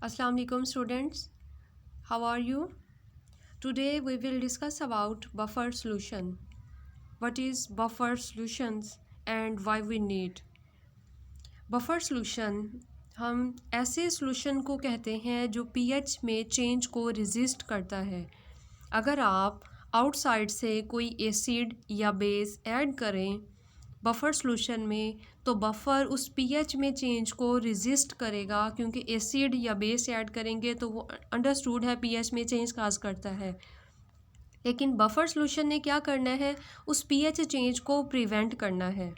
Assalamu alaikum students. How are you? Today we will discuss about buffer solution. What is buffer solutions and why we need? Buffer solution हम ऐसे solution को कहते हैं जो pH में change को resist करता है। अगर आप आउटसाइड से कोई एसिड या बेस ऐड करें बफ़र सॉल्यूशन में तो बफ़र उस पीएच में चेंज को रेजिस्ट करेगा, क्योंकि एसिड या बेस ऐड करेंगे तो वो अंडरस्टूड है पीएच में चेंज काज करता है। लेकिन बफ़र सॉल्यूशन ने क्या करना है, उस पीएच चेंज को प्रिवेंट करना है।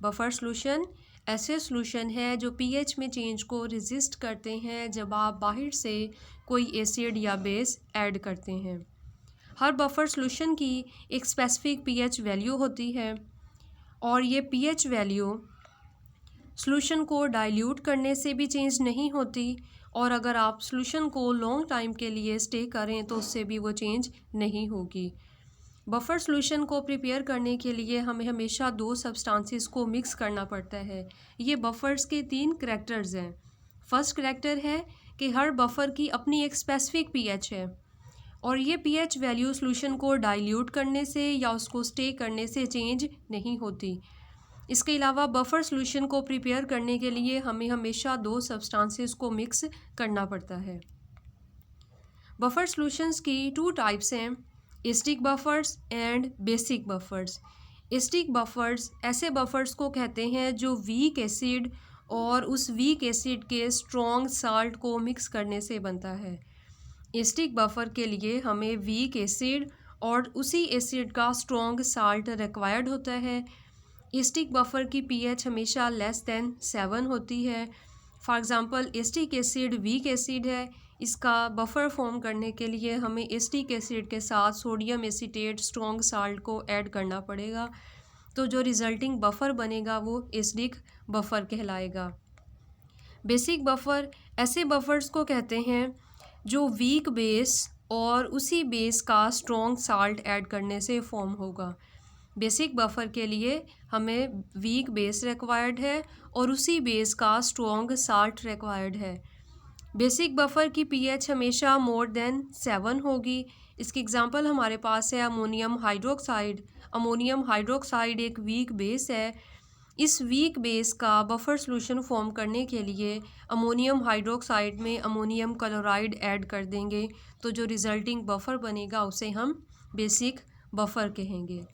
बफ़र सॉल्यूशन ऐसे सॉल्यूशन है जो पीएच में चेंज को रेजिस्ट करते हैं जब आप बाहर से कोई एसिड या बेस ऐड करते हैं। हर बफ़र सॉल्यूशन की एक स्पेसिफिक पीएच वैल्यू होती है और ये पीएच वैल्यू सॉल्यूशन को डाइल्यूट करने से भी चेंज नहीं होती, और अगर आप सॉल्यूशन को लॉन्ग टाइम के लिए स्टे करें तो उससे भी वो चेंज नहीं होगी। बफ़र सॉल्यूशन को प्रिपेयर करने के लिए हमें हमेशा दो सब्सटेंसेस को मिक्स करना पड़ता है। ये बफ़र्स के तीन करैक्टर्स हैं। फर्स्ट करैक्टर है कि हर बफ़र की अपनी एक स्पेसिफिक पीएच है और ये पीएच वैल्यू सॉल्यूशन को डाइल्यूट करने से या उसको स्टे करने से चेंज नहीं होती। इसके अलावा बफ़र सॉल्यूशन को प्रिपेयर करने के लिए हमें हमेशा दो सब्सटेंसेस को मिक्स करना पड़ता है। बफ़र सॉल्यूशंस की टू टाइप्स हैं, acidic buffers and basic buffers. Acidic buffers ऐसे बफ़र्स को कहते हैं जो वीक एसिड और उस वीक एसिड के स्ट्रॉन्ग साल्ट को मिक्स करने से बनता है। एसिडिक बफ़र के लिए हमें वीक एसिड और उसी एसिड का स्ट्रॉन्ग साल्ट रिक्वायर्ड होता है। एसिडिक बफ़र की पीएच हमेशा लेस दैन 7 होती है। For example acetic acid weak acid है, इसका बफ़र फॉर्म करने के लिए हमें एसिटिक एसिड के साथ सोडियम एसीटेट स्ट्रॉन्ग साल्ट को ऐड करना पड़ेगा, तो जो रिज़ल्टिंग बफ़र बनेगा वो एसिडिक बफ़र कहलाएगा। बेसिक बफ़र ऐसे बफ़र्स को कहते हैं जो वीक बेस और उसी बेस का स्ट्रॉन्ग साल्ट ऐड करने से फॉर्म होगा। बेसिक बफ़र के लिए हमें वीक बेस रिक्वायर्ड है और उसी बेस का स्ट्रॉन्ग साल्ट रिक्वायर्ड है। बेसिक बफ़र की पीएच हमेशा मोर देन 7 होगी। इसकी एग्जांपल हमारे पास है अमोनियम हाइड्रोक्साइड। अमोनियम हाइड्रोक्साइड एक वीक बेस है। इस वीक बेस का बफ़र सॉल्यूशन फॉर्म करने के लिए अमोनियम हाइड्रोक्साइड में अमोनियम क्लोराइड ऐड कर देंगे, तो जो रिज़ल्टिंग बफ़र बनेगा उसे हम बेसिक बफ़र कहेंगे।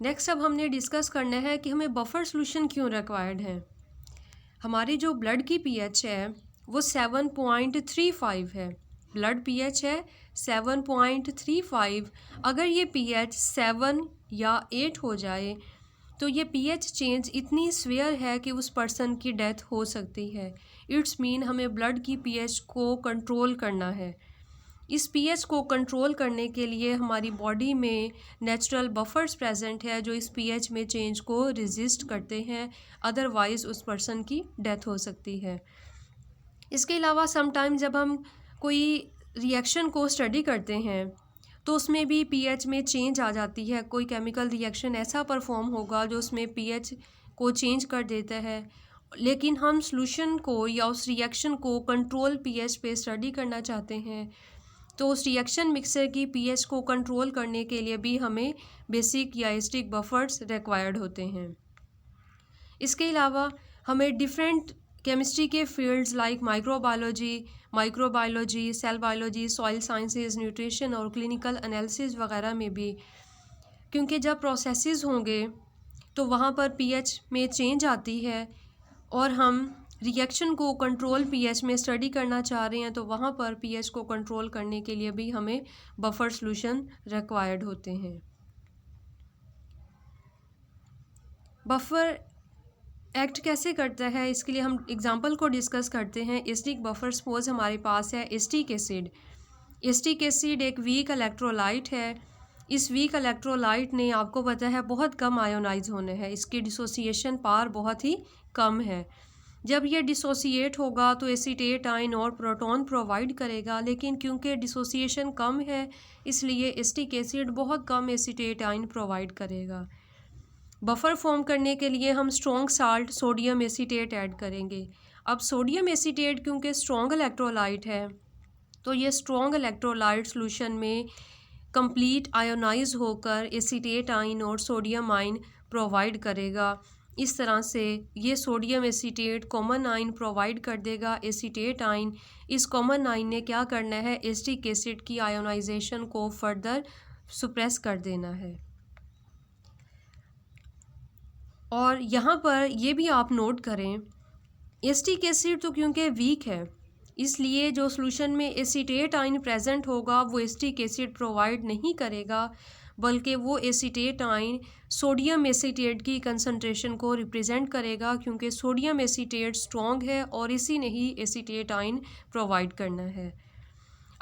नेक्स्ट अब हमने डिस्कस करना है कि हमें बफ़र सॉल्यूशन क्यों रिक्वायर्ड है। हमारी जो ब्लड की पीएच है वो 7.35 है। ब्लड पीएच है 7.35। अगर ये पीएच 7 या 8 हो जाए तो ये पीएच चेंज इतनी सीवियर है कि उस पर्सन की डेथ हो सकती है। इट्स मीन हमें ब्लड की पीएच को कंट्रोल करना है। इस पीएच को कंट्रोल करने के लिए हमारी बॉडी में नेचुरल बफ़र्स प्रेजेंट है जो इस पीएच में चेंज को रेजिस्ट करते हैं, अदरवाइज़ उस पर्सन की डेथ हो सकती है। इसके अलावा समटाइम जब हम कोई रिएक्शन को स्टडी करते हैं तो उसमें भी पीएच में चेंज आ जाती है। कोई केमिकल रिएक्शन ऐसा परफॉर्म होगा जो उसमें पीएच को चेंज कर देता है, लेकिन हम सॉल्यूशन को या उस रिएक्शन को कंट्रोल पीएच पे स्टडी करना चाहते हैं, तो उस रिएक्शन मिक्सर की पीएच को कंट्रोल करने के लिए भी हमें बेसिक या एसिडिक बफ़र्स रिक्वायर्ड होते हैं। इसके अलावा हमें डिफरेंट केमिस्ट्री के fields like microbiology, cell biology, soil sciences, nutrition और क्लिनिकल एनालिसिस वगैरह में भी, क्योंकि जब प्रोसेसेस होंगे तो वहाँ पर पीएच में चेंज आती है और हम रिएक्शन को कंट्रोल पीएच में स्टडी करना चाह रहे हैं, तो वहाँ पर पीएच को कंट्रोल करने के लिए भी हमें बफ़र सॉल्यूशन रिक्वायर्ड होते हैं। बफ़र एक्ट कैसे करता है, इसके लिए हम एग्जांपल को डिस्कस करते हैं। एसिडिक बफ़र सपोज हमारे पास है एसिटिक एसिड। एसिटिक एसिड एक वीक इलेक्ट्रोलाइट है। इस वीक इलेक्ट्रोलाइट ने, आपको पता है, बहुत कम आयोनाइज होने हैं। इसकी डिसोसिएशन पावर बहुत ही कम है। जब ये डिसोसिएट होगा तो एसीटेट आयन और प्रोटॉन प्रोवाइड करेगा, लेकिन क्योंकि डिसोसिएशन कम है इसलिए एसिटिक एसिड बहुत कम एसीटेट आयन प्रोवाइड करेगा। बफ़र फॉर्म करने के लिए हम strong salt sodium acetate add करेंगे। अब सोडियम एसीटेट क्योंकि स्ट्रॉन्ग इलेक्ट्रोलाइट है, तो ये स्ट्रॉन्ग इलेक्ट्रोलाइट सॉल्यूशन में कंप्लीट आयोनाइज होकर एसीटेट आयन और सोडियम आयन प्रोवाइड करेगा। इस तरह से ये sodium acetate common ion provide कर देगा एसीटेट आयन। इस कॉमन आयन ने क्या करना है, एसिटिक एसिड की आयोनाइजेशन को फर्दर सुप्रेस कर देना है। और यहाँ पर ये भी आप नोट करें, एसिटिक एसिड तो क्योंकि वीक है, इसलिए जो सॉल्यूशन में एसीटेट आयन प्रेजेंट होगा वो एसिटिक एसिड प्रोवाइड नहीं करेगा, बल्कि वो एसीटेट आयन सोडियम एसीटेट की कंसंट्रेशन को रिप्रेजेंट करेगा, क्योंकि सोडियम एसीटेट स्ट्रॉन्ग है और इसी ने ही एसीटेट आयन प्रोवाइड करना है।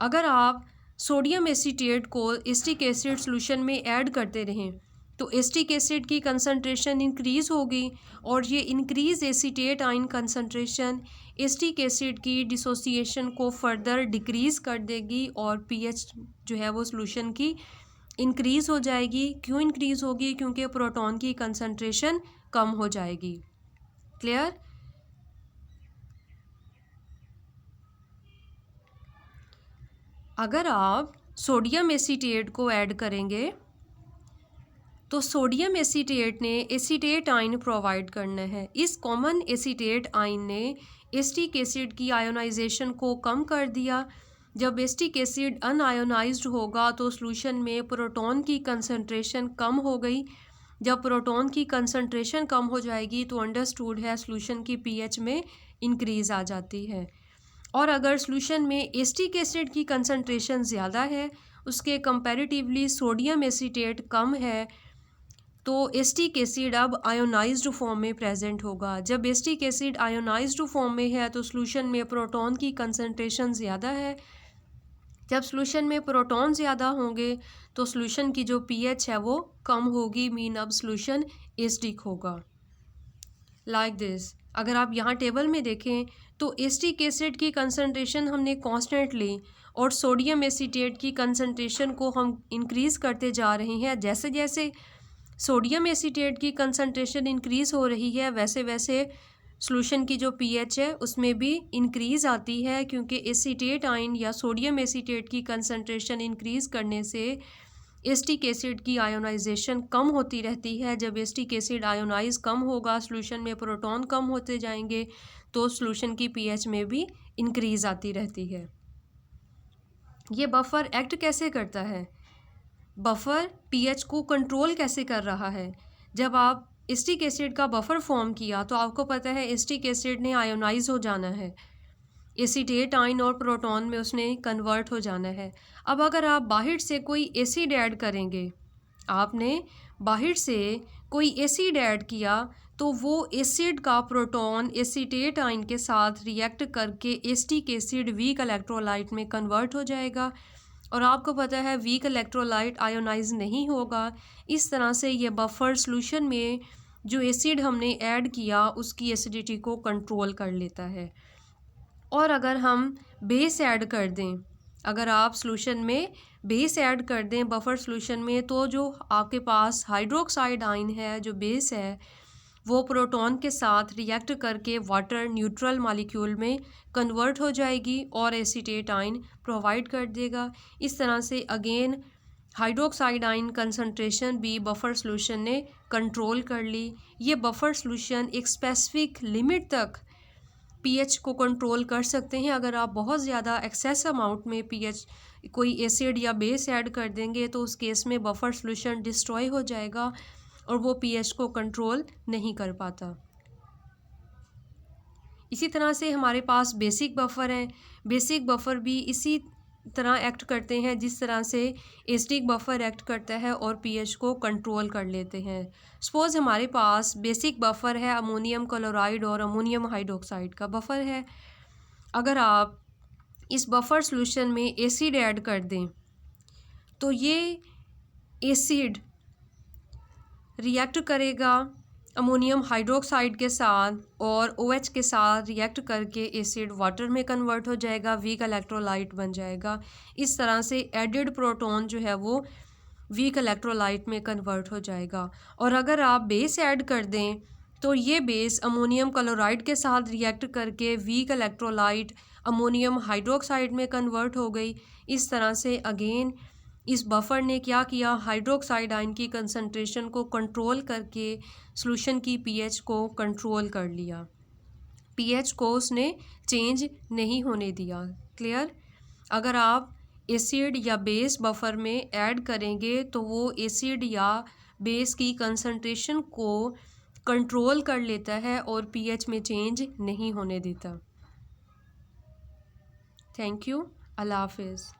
अगर आप सोडियम एसीटेट को एसिटिक एसिड सॉल्यूशन में ऐड करते रहें तो एसिटिक एसिड की कंसंट्रेशन इंक्रीज़ होगी और ये increase acetate ion concentration acetic acid की डिसोसिएशन को फर्दर डिक्रीज़ कर देगी और पीएच जो है वो सॉल्यूशन की इंक्रीज़ हो जाएगी। क्यों इंक्रीज़ होगी? क्योंकि प्रोटॉन की कंसंट्रेशन कम हो जाएगी। क्लियर? अगर आप सोडियम एसीटेट को ऐड करेंगे तो सोडियम एसीटेट ने एसीटेट आयन प्रोवाइड करना है। इस कॉमन एसीटेट आयन ने एसिटिक एसिड की आयोनाइजेशन को कम कर दिया। जब एसिटिक एसिड अनआयोनाइज्ड होगा तो सॉल्यूशन में प्रोटॉन की कंसंट्रेशन कम हो गई। जब प्रोटॉन की कंसंट्रेशन कम हो जाएगी तो अंडरस्टूड है सॉल्यूशन की पीएच में इंक्रीज़ आ जाती है। और अगर सॉल्यूशन में एसिटिक एसिड की कंसंट्रेशन ज़्यादा है, उसके कंपैरेटिवली सोडियम एसीटेट कम है, तो एसिटिक एसिड अब आयोनाइज्ड फॉर्म में प्रेजेंट होगा। जब एसिटिक एसिड आयोनाइज्ड फॉर्म में है तो सॉल्यूशन में प्रोटॉन की कंसंट्रेशन ज़्यादा है। जब सॉल्यूशन में प्रोटॉन ज़्यादा होंगे तो सॉल्यूशन की जो पीएच है वो कम होगी, मीन अब सॉल्यूशन एसिडिक होगा। Like this. अगर आप यहाँ टेबल में देखें तो एसिटिक एसिड की कंसंट्रेशन हमने कांस्टेंट ली और सोडियम एसीटेट की कंसंट्रेशन को हम इंक्रीज़ करते जा रहे हैं। जैसे जैसे सोडियम एसीटेट की कंसंट्रेशन इंक्रीज़ हो रही है वैसे वैसे सॉल्यूशन की जो पीएच है उसमें भी इंक्रीज़ आती है, क्योंकि एसीटेट आयन या सोडियम एसीटेट की कंसंट्रेशन इंक्रीज़ करने से एसिटिक एसिड की आयोनाइजेशन कम होती रहती है। जब एसिटिक एसिड आयोनाइज कम होगा, सॉल्यूशन में प्रोटॉन कम होते जाएंगे, तो सॉल्यूशन की पीएच में भी इंक्रीज़ आती रहती है। ये बफर एक्ट कैसे करता है? बफर पीएच को कंट्रोल कैसे कर रहा है? जब आप एसिटिक एसिड का बफर फॉर्म किया तो आपको पता है एसिटिक एसिड ने आयोनाइज हो जाना है, एसीटेट आयन और प्रोटॉन में उसने कन्वर्ट हो जाना है। अब अगर आप बाहर से कोई एसिड ऐड करेंगे, आपने बाहर से कोई एसिड ऐड किया तो वो एसिड का प्रोटॉन एसीटेट आयन के साथ रिएक्ट करके एसिटिक एसिड वीक इलेक्ट्रोलाइट में कन्वर्ट हो जाएगा और आपको पता है वीक इलेक्ट्रोलाइट आयोनाइज नहीं होगा। इस तरह से ये बफर सॉल्यूशन में जो एसिड हमने ऐड किया उसकी एसिडिटी को कंट्रोल कर लेता है। और अगर हम बेस ऐड कर दें, अगर आप सॉल्यूशन में बेस ऐड कर दें बफर सॉल्यूशन में, तो जो आपके पास हाइड्रोक्साइड आयन है जो बेस है वो प्रोटॉन के साथ रिएक्ट करके वाटर न्यूट्रल मॉलिक्यूल में कन्वर्ट हो जाएगी और एसीटेट आयन प्रोवाइड कर देगा। इस तरह से अगेन हाइड्रोक्साइड आयन कंसंट्रेशन भी बफर सॉल्यूशन ने कंट्रोल कर ली। ये बफर सॉल्यूशन एक स्पेसिफिक लिमिट तक पीएच को कंट्रोल कर सकते हैं। अगर आप बहुत ज़्यादा एक्सेस अमाउंट में पीएच कोई एसिड या बेस ऐड कर देंगे तो उस केस में बफर सॉल्यूशन डिस्ट्रॉय हो जाएगा और वो पीएच को कंट्रोल नहीं कर पाता। इसी तरह से हमारे पास बेसिक बफर हैं। बेसिक बफर भी इसी तरह एक्ट करते हैं जिस तरह से एसिडिक बफर एक्ट करता है और पीएच को कंट्रोल कर लेते हैं। सपोज़ हमारे पास बेसिक बफर है अमोनियम क्लोराइड और अमोनियम हाइड्रोक्साइड का बफर है। अगर आप इस बफर सॉल्यूशन में एसिड ऐड कर दें तो ये एसिड रिएक्ट करेगा अमोनियम हाइड्रोक्साइड के साथ और OH के साथ रिएक्ट करके एसिड वाटर में कन्वर्ट हो जाएगा, वीक इलेक्ट्रोलाइट बन जाएगा। इस तरह से एडेड प्रोटॉन जो है वो वीक इलेक्ट्रोलाइट में कन्वर्ट हो जाएगा। और अगर आप बेस ऐड कर दें तो ये बेस अमोनियम क्लोराइड के साथ रिएक्ट करके वीक इलेक्ट्रोलाइट अमोनियम हाइड्रोक्साइड में कन्वर्ट हो गई। इस तरह से अगेन इस बफर ने क्या किया, हाइड्रोक्साइड आयन की कंसंट्रेशन को कंट्रोल करके सॉल्यूशन की पीएच को कंट्रोल कर लिया। पीएच को उसने चेंज नहीं होने दिया। क्लियर? अगर आप एसिड या बेस बफर में ऐड करेंगे तो वो एसिड या बेस की कंसंट्रेशन को कंट्रोल कर लेता है और पीएच में चेंज नहीं होने देता। Thank you. अल्लाह हाफिज़।